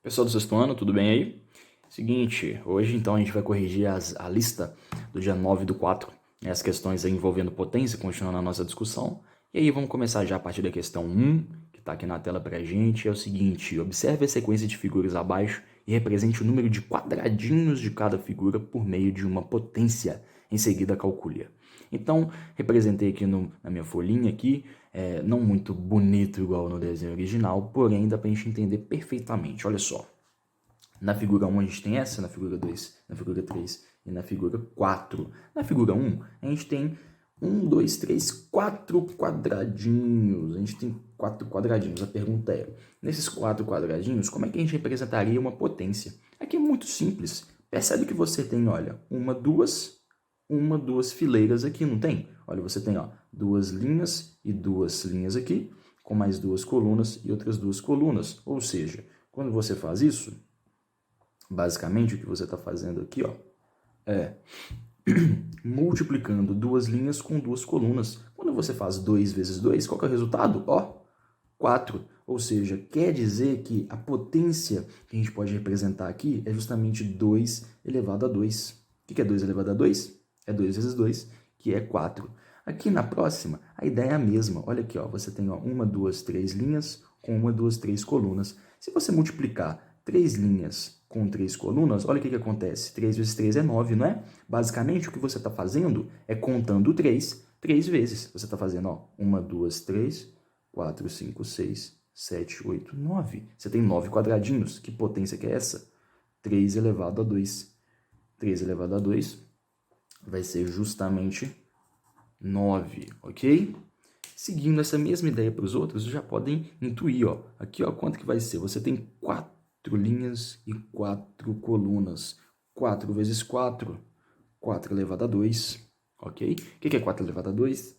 Pessoal do sexto ano, tudo bem aí? Seguinte, hoje então a gente vai corrigir a lista do dia 9/4, né, as questões aí envolvendo potência, continuando a nossa discussão. E aí vamos começar já a partir da questão 1, que está aqui na tela pra gente. É o seguinte: observe a sequência de figuras abaixo e represente o número de quadradinhos de cada figura por meio de uma potência. Em seguida, calcule. Então, representei aqui na minha folhinha aqui, não muito bonito igual no desenho original, porém dá pra gente entender perfeitamente. Olha só, na figura 1 a gente tem essa, na figura 2, na figura 3 e na figura 4. Na figura 1 a gente tem 1, 2, 3, 4 quadradinhos. A gente tem 4 quadradinhos. A pergunta é, nesses 4 quadradinhos, como é que a gente representaria uma potência? Aqui é muito simples. Percebe que você tem, olha, duas fileiras aqui, não tem? Olha, você tem, ó, duas linhas e duas linhas aqui, com mais duas colunas e outras duas colunas. Ou seja, quando você faz isso, basicamente o que você está fazendo aqui, ó, é multiplicando duas linhas com duas colunas. Quando você faz 2 vezes 2, qual que é o resultado? Ó, 4. Ou seja, quer dizer que a potência que a gente pode representar aqui é justamente 2 elevado a 2. O que é 2 elevado a 2? É 2 vezes 2, que é 4. Aqui na próxima, a ideia é a mesma. Olha aqui, ó, você tem ó, 1, 2, 3 linhas com 1, 2, 3 colunas. Se você multiplicar 3 linhas com 3 colunas, olha o que acontece. 3 vezes 3 é 9, não é? Basicamente, o que você está fazendo é contando 3 vezes. Você está fazendo, ó, 1, 2, 3, 4, 5, 6, 7, 8, 9. Você tem 9 quadradinhos. Que potência que é essa? 3 elevado a 2. 3 elevado a 2 vai ser justamente 9, ok? Seguindo essa mesma ideia para os outros, já podem intuir, ó. Aqui, ó, quanto que vai ser? Você tem 4 linhas e 4 colunas. 4 vezes 4, 4 elevado a 2, ok? O que é 4 elevado a 2?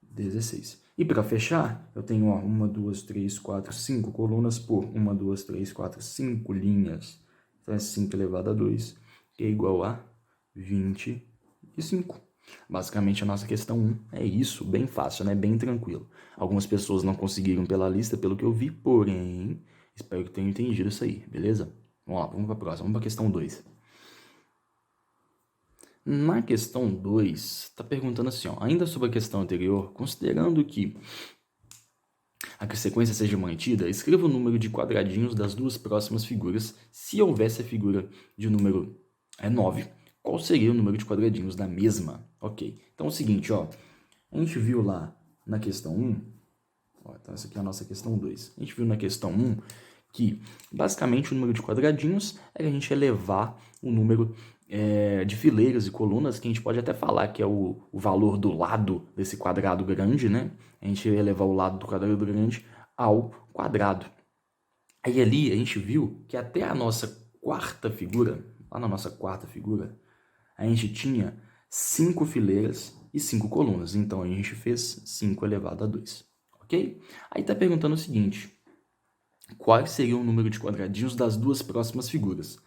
16. E para fechar, eu tenho, ó, 1, 2, 3, 4, 5 colunas por 1, 2, 3, 4, 5 linhas. Então é 5 elevado a 2, que é igual a 25. Basicamente, a nossa questão 1 é isso, bem fácil, né? Bem tranquilo. Algumas pessoas não conseguiram pela lista, pelo que eu vi, porém, espero que tenham entendido isso aí, beleza? Vamos lá, vamos para a próxima, vamos para a questão 2. Na questão 2, está perguntando assim, ó, ainda sobre a questão anterior, considerando que a sequência seja mantida, escreva o número de quadradinhos das duas próximas figuras. Se houvesse a figura de número 9, qual seria o número de quadradinhos da mesma? Ok. Então é o seguinte, ó, a gente viu lá na questão 1, ó, então essa aqui é a nossa questão 2. A gente viu na questão 1 que basicamente o número de quadradinhos é a gente elevar o número de fileiras e colunas, que a gente pode até falar que é o valor do lado desse quadrado grande, né? A gente elevar o lado do quadrado grande ao quadrado. Aí ali a gente viu que até a nossa quarta figura, lá na nossa quarta figura, a gente tinha 5 fileiras e 5 colunas. Então a gente fez 5 elevado a 2, ok? Aí está perguntando o seguinte: qual seria o número de quadradinhos das duas próximas figuras?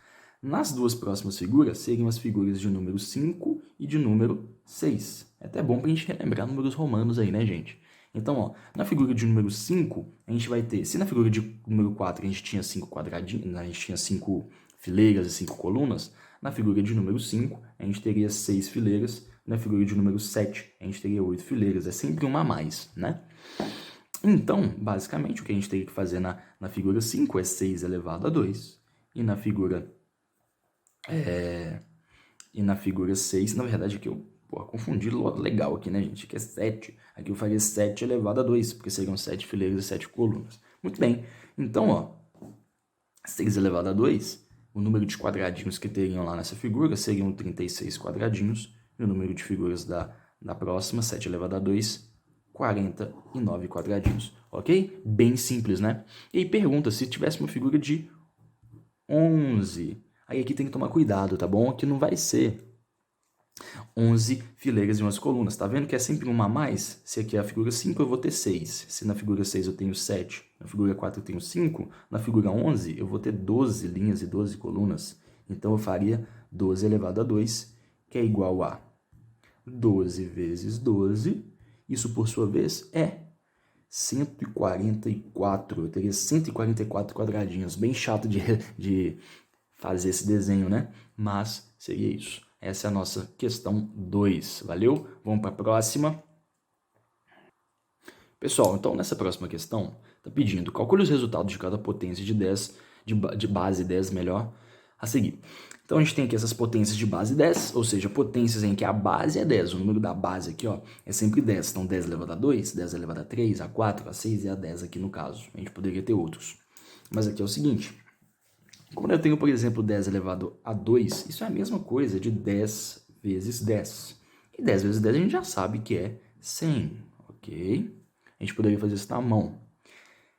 Nas duas próximas figuras, seriam as figuras de número 5 e de número 6. É até bom para a gente relembrar números romanos aí, né, gente? Então, ó, na figura de número 5, a gente vai ter... Se na figura de número 4 a gente tinha 5 quadradinhos, a gente tinha 5 fileiras e 5 colunas, na figura de número 5 a gente teria 6 fileiras, na figura de número 7 a gente teria 8 fileiras. É sempre uma a mais, né? Então, basicamente, o que a gente teria que fazer na figura 5 é 6 elevado a 2. E na figura 6, na verdade, aqui eu confundi legal aqui, né, gente? Aqui é 7. Aqui eu faria 7 elevado a 2, porque seriam 7 fileiras e 7 colunas. Muito bem. Então, ó, 6 elevado a 2, o número de quadradinhos que teriam lá nessa figura seriam 36 quadradinhos. E o número de figuras da próxima, 7 elevado a 2, 49 quadradinhos, ok? Bem simples, né? E aí pergunta se tivesse uma figura de 11. Aí aqui tem que tomar cuidado, tá bom? Que não vai ser 11 fileiras e 11 colunas. Tá vendo que é sempre uma a mais? Se aqui é a figura 5, eu vou ter 6. Se na figura 6 eu tenho 7, na figura 4 eu tenho 5, na figura 11 eu vou ter 12 linhas e 12 colunas. Então eu faria 12 elevado a 2, que é igual a 12 vezes 12. Isso, por sua vez, é 144. Eu teria 144 quadradinhos. Bem chato de fazer esse desenho, né? Mas seria isso. Essa é a nossa questão 2. Valeu? Vamos para a próxima. Pessoal, então nessa próxima questão, está pedindo, calcule os resultados de cada potência de 10, de base 10, melhor, a seguir. Então a gente tem aqui essas potências de base 10, ou seja, potências em que a base é 10, o número da base aqui, ó, é sempre 10. Então 10 elevado a 2, 10 elevado a 3, a 4, a 6 e a 10 aqui no caso. A gente poderia ter outros. Mas aqui é o seguinte, como eu tenho, por exemplo, 10 elevado a 2, isso é a mesma coisa de 10 vezes 10. E 10 vezes 10 a gente já sabe que é 100, ok? A gente poderia fazer isso na mão.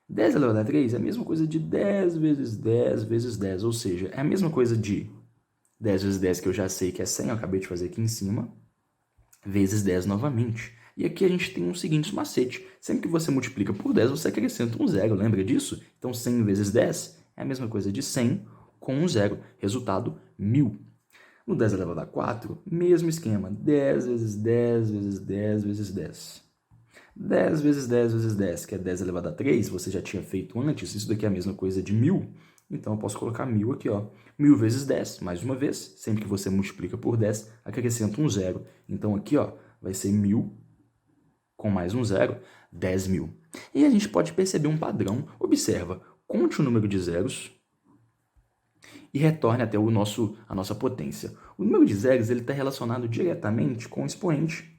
10 elevado a 3 é a mesma coisa de 10 vezes 10 vezes 10, ou seja, é a mesma coisa de 10 vezes 10 que eu já sei que é 100, eu acabei de fazer aqui em cima, vezes 10 novamente. E aqui a gente tem um seguinte macete, sempre que você multiplica por 10, você acrescenta um zero, lembra disso? Então 100 vezes 10 é a mesma coisa de 100 com um zero, resultado 1000. No 10 elevado a 4, mesmo esquema, 10 vezes 10 vezes 10 vezes 10. 10 vezes 10 vezes 10, que é 10 elevado a 3, você já tinha feito antes, isso daqui é a mesma coisa de 1000, então eu posso colocar 1000 aqui, ó. 1000 vezes 10, mais uma vez, sempre que você multiplica por 10, acrescenta um zero. Então aqui, ó, vai ser 1000 com mais um zero, 10.000. E a gente pode perceber um padrão, observa, conte o número de zeros e retorne até a nossa potência. O número de zeros está relacionado diretamente com o expoente.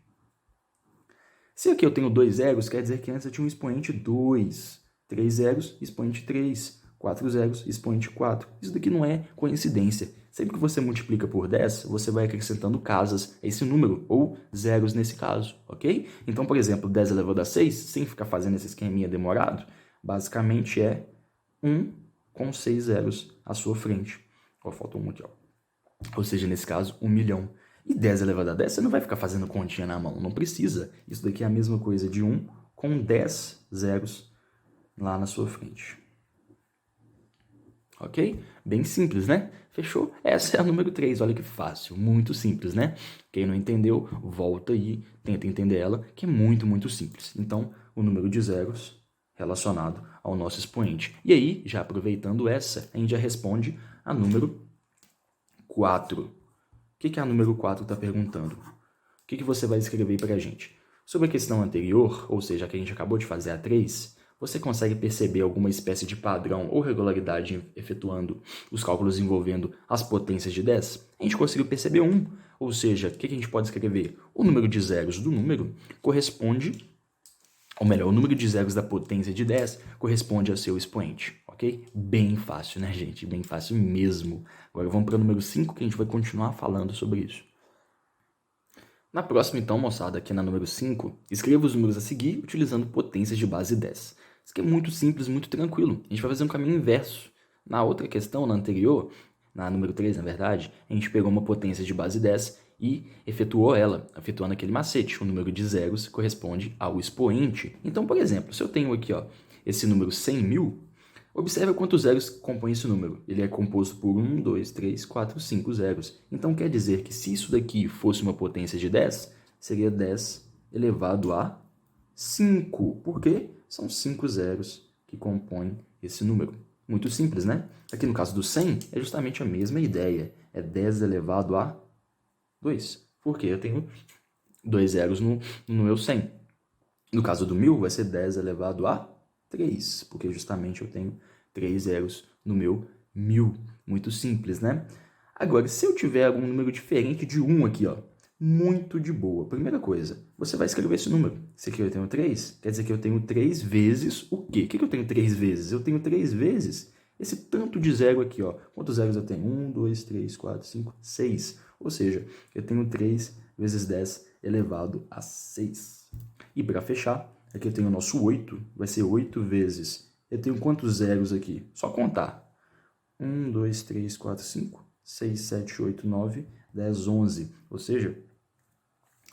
Se aqui eu tenho 2 zeros, quer dizer que antes eu tinha um expoente 2. 3 zeros, expoente 3. 4 zeros, expoente 4. Isso daqui não é coincidência. Sempre que você multiplica por 10, você vai acrescentando casas a esse número, ou zeros nesse caso, ok? Então, por exemplo, 10 elevado a 6, sem ficar fazendo esse esqueminha demorado, basicamente é 1 com 6 zeros à sua frente. Ó, falta um aqui, ó. Ou seja, nesse caso, 1 milhão. E 10 elevado a 10, você não vai ficar fazendo continha na mão, não precisa. Isso daqui é a mesma coisa de 1 com 10 zeros lá na sua frente. Ok? Bem simples, né? Fechou? Essa é a número 3, olha que fácil, muito simples, né? Quem não entendeu, volta aí, tenta entender ela, que é muito, muito simples. Então, o número de zeros relacionado ao nosso expoente. E aí, já aproveitando essa, a gente já responde a número 4. O que a número 4 está perguntando? O que você vai escrever para a gente? Sobre a questão anterior, ou seja, a que a gente acabou de fazer a 3, você consegue perceber alguma espécie de padrão ou regularidade efetuando os cálculos envolvendo as potências de 10? A gente conseguiu perceber um, ou seja, o que a gente pode escrever? O número de zeros do número corresponde, ou melhor, o número de zeros da potência de 10 corresponde ao seu expoente, ok? Bem fácil, né, gente? Bem fácil mesmo. Agora vamos para o número 5, que a gente vai continuar falando sobre isso. Na próxima, então, moçada, aqui na número 5, escreva os números a seguir utilizando potências de base 10. Isso aqui é muito simples, muito tranquilo. A gente vai fazer um caminho inverso. Na outra questão, na anterior, na número 3, na verdade, a gente pegou uma potência de base 10 e efetuou ela, efetuando aquele macete. O número de zeros corresponde ao expoente. Então, por exemplo, se eu tenho aqui, ó, esse número 100.000, observe quantos zeros compõem esse número. Ele é composto por 1, 2, 3, 4, 5 zeros. Então quer dizer que se isso daqui fosse uma potência de 10, seria 10 elevado a 5. Por quê? São 5 zeros que compõem esse número. Muito simples, né? Aqui no caso do 100, é justamente a mesma ideia. É 10 elevado a 2. Por quê? Eu tenho 2 zeros no meu 100. No caso do 1000, vai ser 10 elevado a 3, porque justamente eu tenho 3 zeros no meu 1000. Muito simples, né? Agora, se eu tiver algum número diferente de 1 aqui, ó, muito de boa. Primeira coisa, você vai escrever esse número. Se aqui eu tenho 3, quer dizer que eu tenho 3 vezes o quê? O que eu tenho 3 vezes? Eu tenho 3 vezes esse tanto de zero aqui, ó. Quantos zeros eu tenho? 1, 2, 3, 4, 5, 6. Ou seja, eu tenho 3 vezes 10 elevado a 6. E para fechar, aqui eu tenho o nosso 8, vai ser 8 vezes. Eu tenho quantos zeros aqui? Só contar. 1, 2, 3, 4, 5, 6, 7, 8, 9, 10, 11. Ou seja,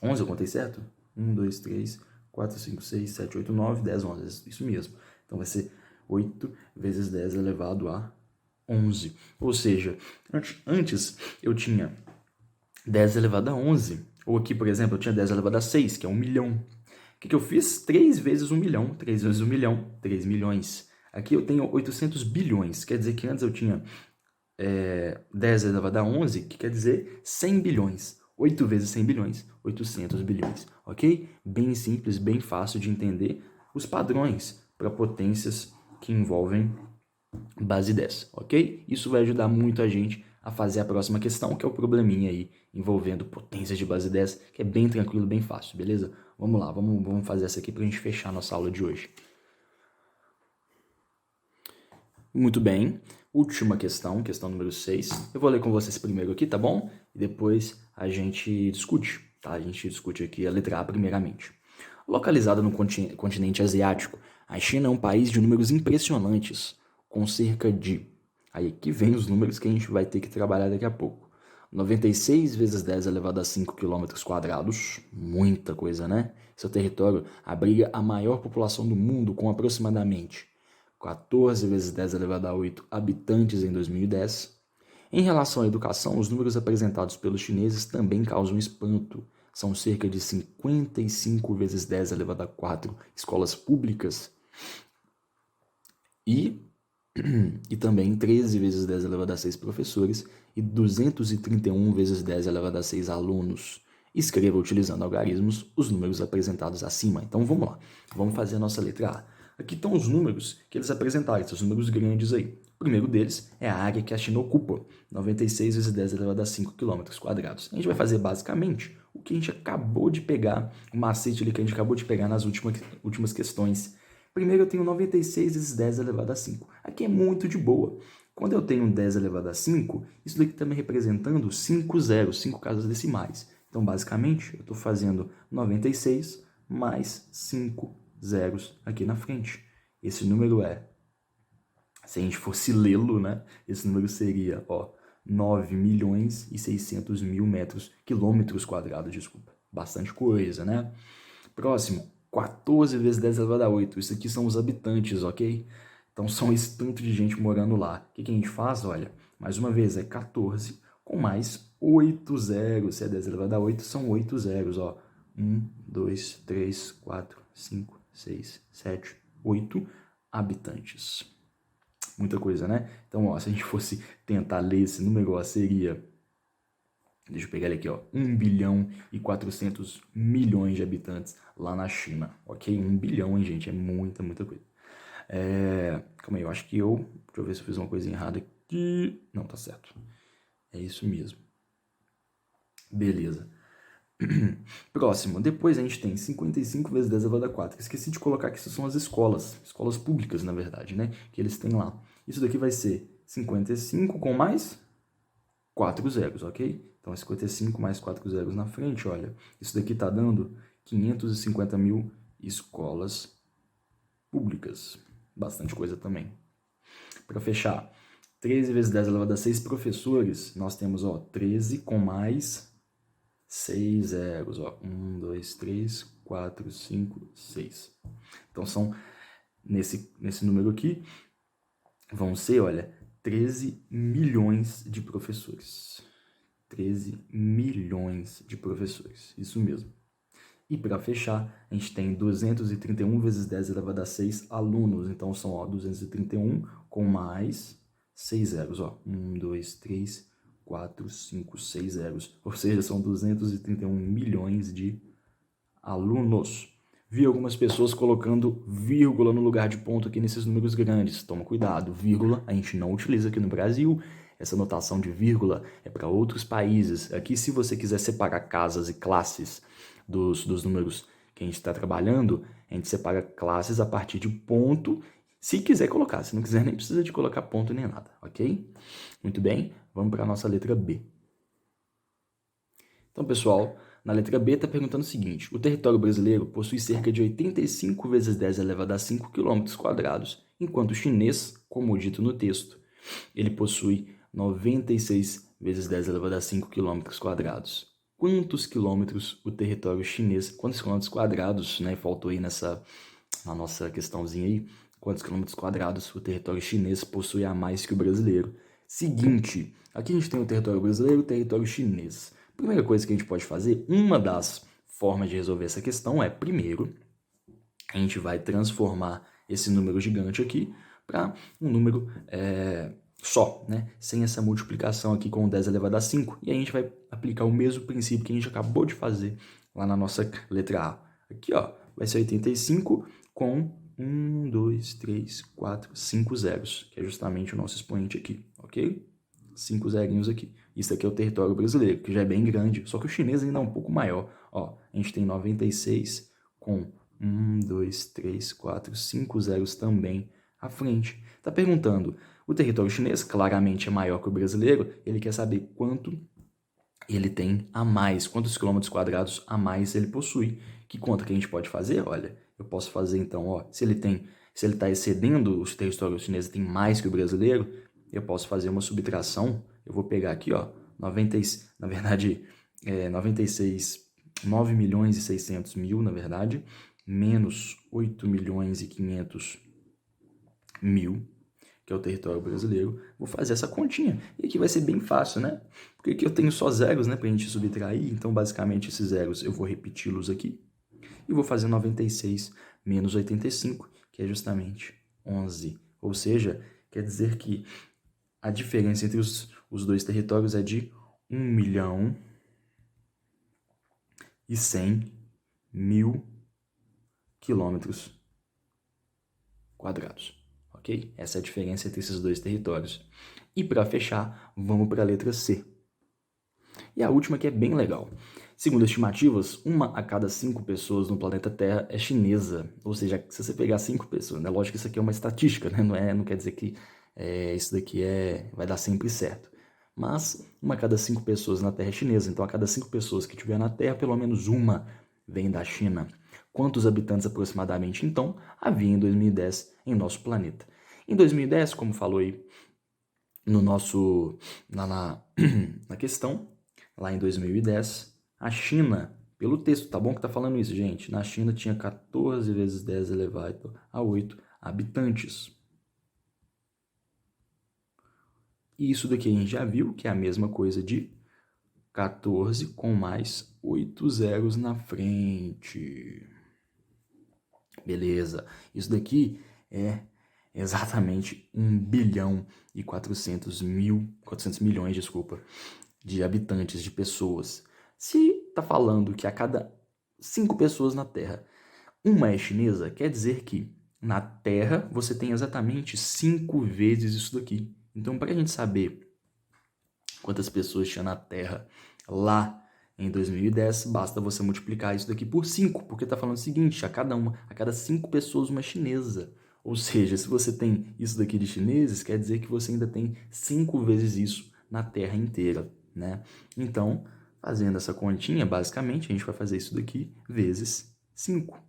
11 eu contei certo? 1, 2, 3, 4, 5, 6, 7, 8, 9, 10, 11. Isso mesmo. Então vai ser 8 vezes 10 elevado a 11. Ou seja, antes eu tinha 10 elevado a 11. Ou aqui, por exemplo, eu tinha 10 elevado a 6, que é 1 milhão. que eu fiz? 3 vezes 1 milhão. 3 vezes 1 milhão, 3 milhões. Aqui eu tenho 800 bilhões. Quer dizer que antes eu tinha 10 elevado a 11, que quer dizer 100 bilhões. 8 vezes 100 bilhões, 800 bilhões. Ok? Bem simples, bem fácil de entender os padrões para potências que envolvem base 10. Ok? Isso vai ajudar muito a gente a fazer a próxima questão, que é o probleminha aí envolvendo potências de base 10, que é bem tranquilo, bem fácil, beleza? Vamos lá, vamos fazer essa aqui para a gente fechar a nossa aula de hoje. Muito bem, última questão, questão número 6. Eu vou ler com vocês primeiro aqui, tá bom? E depois a gente discute, tá? A gente discute aqui a letra A primeiramente. Localizada no continente asiático, a China é um país de números impressionantes, com cerca de... Aí aqui vem os números que a gente vai ter que trabalhar daqui a pouco. 96 vezes 10 elevado a 5 km², muita coisa, né? Seu território abriga a maior população do mundo, com aproximadamente 14 vezes 10 elevado a 8 habitantes em 2010. Em relação à educação, os números apresentados pelos chineses também causam espanto. São cerca de 55 vezes 10 elevado a 4 escolas públicas e também 13 vezes 10 elevado a 6 professores e 231 vezes 10 elevado a 6 alunos. Escreva utilizando algarismos os números apresentados acima. Então vamos lá, vamos fazer a nossa letra A. Aqui estão os números que eles apresentaram, esses números grandes aí. O primeiro deles é a área que a China ocupa, 96 vezes 10 elevado a 5 km². A gente vai fazer basicamente o que a gente acabou de pegar, o macete ali que a gente acabou de pegar nas últimas questões. Primeiro eu tenho 96 vezes 10 elevado a 5. Aqui é muito de boa. Quando eu tenho 10 elevado a 5, isso daqui está me representando 5 zeros, 5 casas decimais. Então, basicamente, eu estou fazendo 96 mais 5 zeros aqui na frente. Esse número se a gente fosse lê-lo, né? Esse número seria, 9 milhões e 600 mil quilômetros quadrados, desculpa. Bastante coisa, né? Próximo, 14 vezes 10 elevado a 8. Isso aqui são os habitantes, ok? Então, são esse tanto de gente morando lá. O que a gente faz? Olha, mais uma vez, é 14 com mais 8 zeros. Se é 10 elevado a 8, são 8 zeros, 1, 2, 3, 4, 5, 6, 7, 8 habitantes. Muita coisa, né? Então, se a gente fosse tentar ler esse número, seria... Deixa eu pegar ele aqui, 1 bilhão e 400 milhões de habitantes lá na China, ok? 1 bilhão, hein, gente? É muita, muita coisa. Calma aí, eu acho que deixa eu ver se eu fiz uma coisa errada aqui. Não, tá certo. É isso mesmo. Beleza. Próximo. Depois a gente tem 55 vezes 10 elevado a 4. Esqueci de colocar que isso são as escolas. Escolas públicas, na verdade, né? Que eles têm lá. Isso daqui vai ser 55 com mais 4 zeros, ok? Então, 55 mais 4 zeros na frente, olha. Isso daqui está dando 550 mil escolas públicas. Bastante coisa também. Para fechar, 13 vezes 10 elevado a 6 professores, nós temos, 13 com mais 6 zeros, 1, 2, 3, 4, 5, 6. Então, são, nesse número aqui, vão ser, olha, 13 milhões de professores. 13 milhões de professores, isso mesmo. E para fechar, a gente tem 231 vezes 10 elevado a 6 alunos. Então, são 231 com mais 6 zeros. 1, 2, 3, 4, 5, 6 zeros. Ou seja, são 231 milhões de alunos. Vi algumas pessoas colocando vírgula no lugar de ponto aqui nesses números grandes. Toma cuidado, vírgula a gente não utiliza aqui no Brasil. Essa notação de vírgula é para outros países. Aqui, se você quiser separar casas e classes dos números que a gente está trabalhando, a gente separa classes a partir de ponto, se quiser colocar. Se não quiser, nem precisa de colocar ponto nem nada, ok? Muito bem, vamos para a nossa letra B. Então, pessoal, na letra B está perguntando o seguinte: o território brasileiro possui cerca de 85 vezes 10 elevado a 5 km², enquanto o chinês, como dito no texto, ele possui 96 vezes 10 elevado a 5 km². Quantos quilômetros o território chinês, quantos quilômetros quadrados, né? Faltou aí na nossa questãozinha aí, quantos quilômetros quadrados o território chinês possui a mais que o brasileiro. Seguinte, aqui a gente tem o território brasileiro e o território chinês. Primeira coisa que a gente pode fazer, uma das formas de resolver essa questão é, primeiro, a gente vai transformar esse número gigante aqui para um número só, né? Sem essa multiplicação aqui com 10 elevado a 5. E a gente vai aplicar o mesmo princípio que a gente acabou de fazer lá na nossa letra A. Aqui, ó, vai ser 85 com 1, 2, 3, 4, 5 zeros, que é justamente o nosso expoente aqui, ok? 5 zerinhos aqui. Isso aqui é o território brasileiro, que já é bem grande, só que o chinês ainda é um pouco maior. Ó, a gente tem 96 com 1, 2, 3, 4, 5 zeros também à frente. Tá perguntando, o território chinês claramente é maior que o brasileiro, ele quer saber quanto ele tem a mais, quantos quilômetros quadrados a mais ele possui. Que conta que a gente pode fazer? Olha, eu posso fazer então, ó, se ele está excedendo, os territórios chineses tem mais que o brasileiro, eu posso fazer uma subtração. Eu vou pegar aqui, ó, 96, 9 milhões e 600 mil, na verdade, menos 8 milhões e 500 mil, que é o território brasileiro. Vou fazer essa continha. E aqui vai ser bem fácil, né? Porque aqui eu tenho só zeros, né, pra gente subtrair. Então, basicamente, esses zeros eu vou repeti-los aqui. E vou fazer 96 menos 85, que é justamente 11. Ou seja, quer dizer que a diferença entre os dois territórios é de 1 milhão e 100 mil quilômetros quadrados. Ok? Essa é a diferença entre esses dois territórios. E para fechar, vamos para a letra C. E a última que é bem legal. Segundo estimativas, 1 a cada 5 pessoas no planeta Terra é chinesa. Ou seja, se você pegar 5 pessoas, né? Lógico que isso aqui é uma estatística, né? Não quer dizer que isso daqui vai dar sempre certo. Mas 1 a cada 5 pessoas na Terra é chinesa. Então, a cada 5 pessoas que tiver na Terra, pelo menos uma vem da China. Quantos habitantes aproximadamente, então, havia em 2010 em nosso planeta? Em 2010, como falou aí na questão, lá em 2010, a China, pelo texto, tá bom que tá falando isso, gente? Na China tinha 14 vezes 10 elevado a 8 habitantes. E isso daqui a gente já viu que é a mesma coisa de 14 com mais 8 zeros na frente. Beleza. Isso daqui é exatamente 1 bilhão e 400 milhões, de habitantes, de pessoas. Se está falando que a cada 5 pessoas na Terra, uma é chinesa, quer dizer que na Terra você tem exatamente 5 vezes isso daqui. Então, para a gente saber quantas pessoas tinha na Terra lá em 2010, basta você multiplicar isso daqui por 5, porque está falando o seguinte, a cada 5 pessoas uma chinesa. Ou seja, se você tem isso daqui de chineses, quer dizer que você ainda tem 5 vezes isso na Terra inteira, né? Então, fazendo essa continha, basicamente, a gente vai fazer isso daqui vezes 5.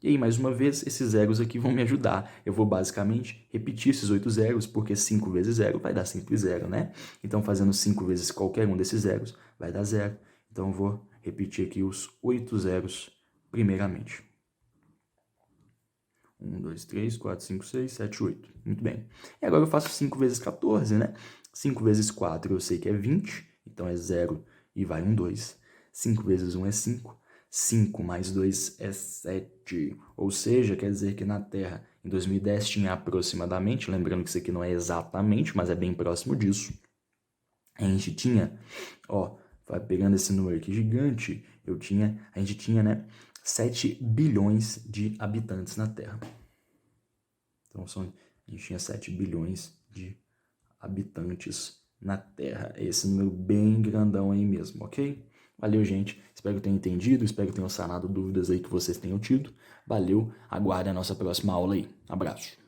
E aí, mais uma vez, esses zeros aqui vão me ajudar. Eu vou basicamente repetir esses 8 zeros, porque 5 vezes 0 vai dar sempre 0, né? Então, fazendo 5 vezes qualquer um desses zeros, vai dar 0. Então, eu vou repetir aqui os 8 zeros primeiramente. 1, 2, 3, 4, 5, 6, 7, 8. Muito bem. E agora eu faço 5 vezes 14, né? 5 vezes 4 eu sei que é 20, então é 0 e vai um 2. 5 vezes 1 é 5. 5 mais 2 é 7. Ou seja, quer dizer que na Terra, em 2010, tinha aproximadamente, lembrando que isso aqui não é exatamente, mas é bem próximo disso, a gente tinha, ó, pegando esse número aqui gigante, a gente tinha, né, 7 bilhões de habitantes na Terra. Então, a gente tinha 7 bilhões de habitantes na Terra. Esse número bem grandão aí mesmo, ok? Valeu, gente. Espero que tenham entendido, espero que tenham sanado dúvidas aí que vocês tenham tido. Valeu, aguarde a nossa próxima aula aí. Abraço.